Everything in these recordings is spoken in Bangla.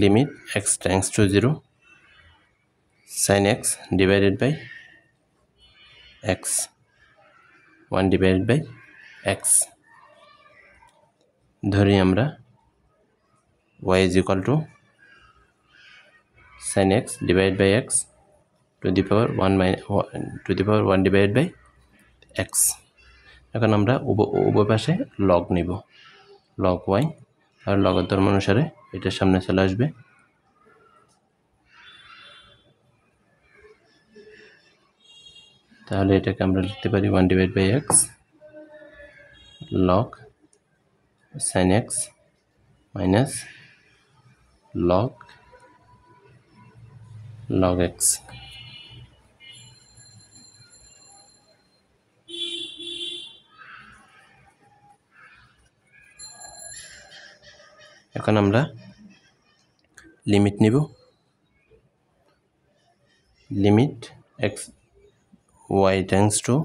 limit x tends to 0 sin x divided by x 1 divided by x ধরি আমরা y is equal to sin x divided by x to the power 1 divided by x এখন আমরা উভয় পাশে log নিব log y আর লগের ধর্ম অনুসারে এটা সামনে চলে আসবে তাহলে এটাকে আমরা লিখতে পারি 1 divided by x log sin x minus log x এখন আমরা লিমিট নিব limit x y tends to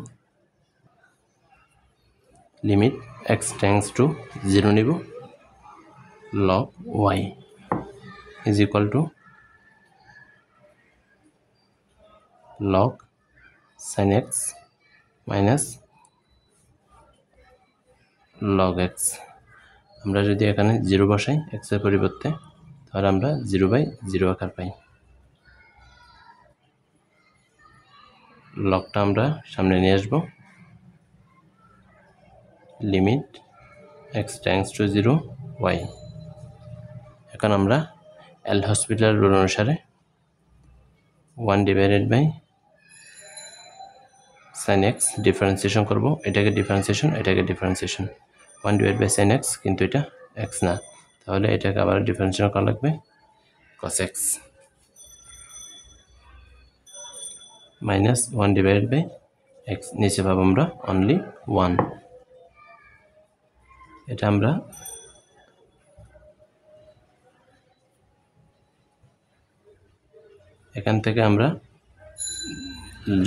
limit x tends to 0 নিব log y is equal to log sin x minus log x আমরা যদি এখানে 0 বসাই x এর পরিবর্তে তাহলে আমরা 0/0 আকার পাই লগটা আমরা সামনে নিয়ে আসব limit x tends to 0 y এখন আমরা এল হসপিটাল রুল অনুসারে 1 divided by sin x differentiation করব এটাকে differentiation 1 divided by sin x কিন্তু এটা x না তাহলে এটাকে আবার ডিফারেন্সিয়েশন করা লাগবে cos x minus 1 divided by x নিচে পাবো আমরা only 1 এটা আমরা এখান থেকে আমরা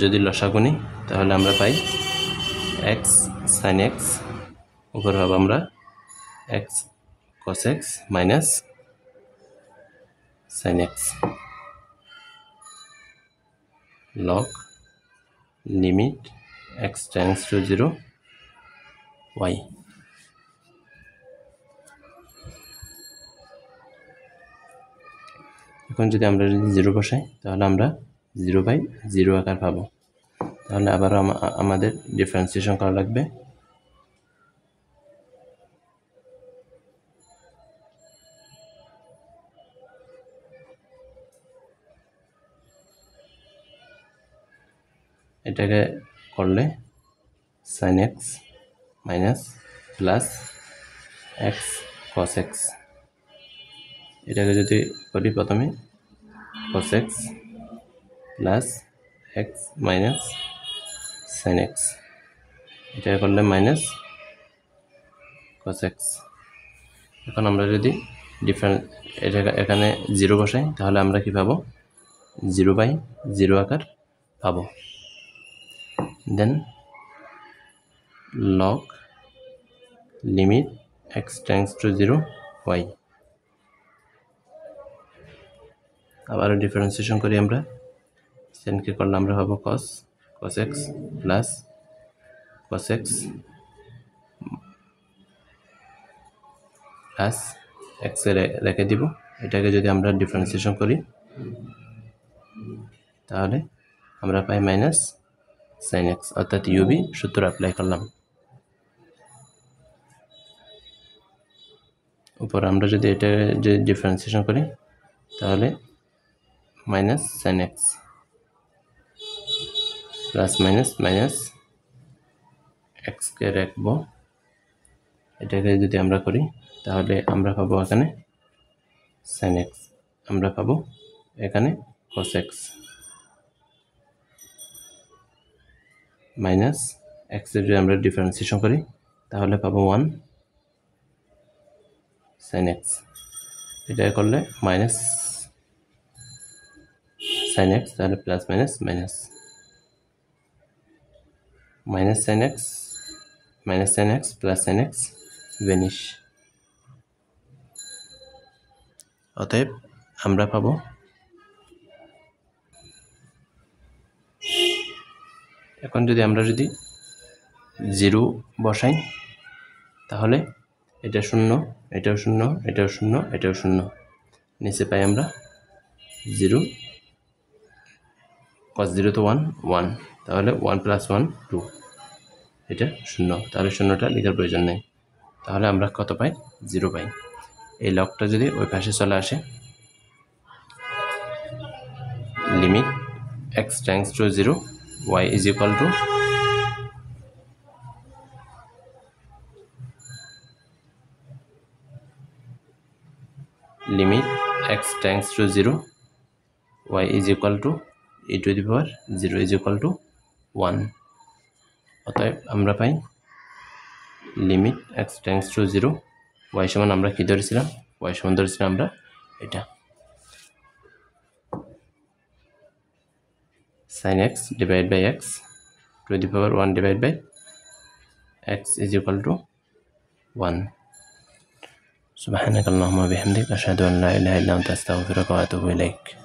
যদি লসাগু নিই তাহলে আমরা পাই x sin x উপর হবে আমরা x cos x minus sin x log limit x tends to 0 y এখন যদি আমরা 0 বসাই তাহলে আমরা 0/0 আকার পাবো তাহলে আবার আমাদের ডিফারেন্সিয়েশন করা লাগবে এটাকে করলে sin x minus plus x cos x এটাকে যদি করি প্রথমে cos x plus x minus sin x এটাকে করলে minus cos x এখন আমরা যদি এখানে 0 বসাই তাহলে আমরা কি পাবো 0/0 আকার পাবো then log limit x tends to 0 y আবার ডিফারেন্সিয়েশন করি আমরা sin কে করলে আমরা পাবো cos x plus cos x plus x এর রেখে দিব এটাকে যদি আমরা ডিফারেন্সিয়েশন করি তাহলে আমরা পাই মাইনাস sin x অর্থাৎ u v সূত্র অ্যাপ্লাই করলাম উপর আমরা যদি এটা যদি ডিফারেন্সিয়েশন করি তাহলে minus sin x plus minus x কে রাখবো এটাকে যদি আমরা করি তাহলে আমরা পাবো এখানে sin x আমরা পাবো এখানে cos x মাইনাস x এর যদি আমরা ডিফারেন্সিয়েশন করি তাহলে পাবো 1 sin x এটা করলে মাইনাস sin x তাহলে plus minus sin x plus sin x vanish অতএব আমরা পাবো এখন যদি আমরা 0 বসাই তাহলে এটা 0 এটাও 0 এটাও 0 এটাও 0 নিচে পাই আমরা 0 cos 0 তো 1 1 তাহলে 1 + 1 2 এটা 0 তাহলে 0টা লেখার প্রয়োজন নেই তাহলে আমরা কত পাই 0 পাই এই লগটা যদি ওই পাশে চলে আসে limit x tends to 0 y is equal to limit x tends to 0 y is equal to e to the power 0 is equal to 1 অতএব আমরা পাই limit x tends to 0 y সমান আমরা কি ধরেছিলাম y সমান ধরেছিলাম আমরা এটা sin x divided by x to the power 1 divided by x is equal to 1 سبحانك اللهم وبحمدك أشهد أن لا إله إلا أنت أستغفرك وأتوب إليك